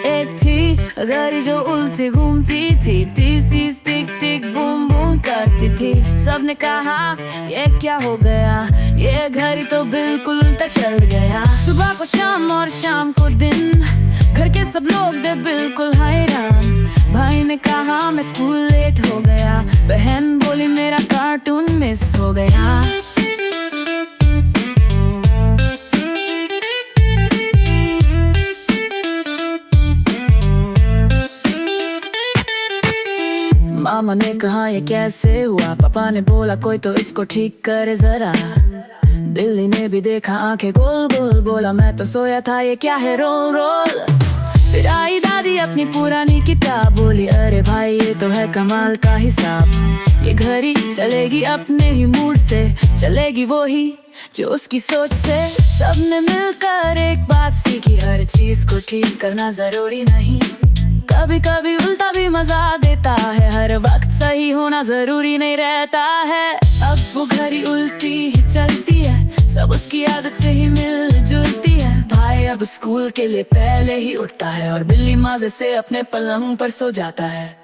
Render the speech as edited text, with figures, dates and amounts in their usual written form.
एक थी घड़ी जो उल्टी घूमती थी, टीस टीस टिक टिक बूम बूम करती थी। सबने कहा ये क्या हो गया, ये घड़ी तो बिल्कुल उल्टा चल गया। सुबह को शाम और शाम को दिन, घर के सब लोग थे बिल्कुल हैरान। भाई ने कहा मैं स्कूल लेट हो गया, बहन बोली मेरा कार्टून मिस हो गया। मामा ने कहा ये कैसे हुआ, पापा ने बोला कोई तो इसको ठीक करे जरा। बिल्ली ने भी देखा आंखें गोल गोल, बोला मैं तो सोया था ये क्या है रोल रोल। फिर आई दादी अपनी पुरानी किताब, बोली अरे भाई ये तो है कमाल का हिसाब। ये घड़ी चलेगी अपने ही मूड से, चलेगी वो ही जो उसकी सोच से। सबने मिलकर एक बात सीखी, हर चीज को ठीक करना जरूरी नहीं, कभी कभी उल्टा भी मजा देता है। हर वक्त सही होना जरूरी नहीं रहता है। अब वो घड़ी उल्टी ही चलती है, सब उसकी आदत से ही मिल जुलती है। भाई अब स्कूल के लिए पहले ही उठता है, और बिल्ली मजे से अपने पलंग पर सो जाता है।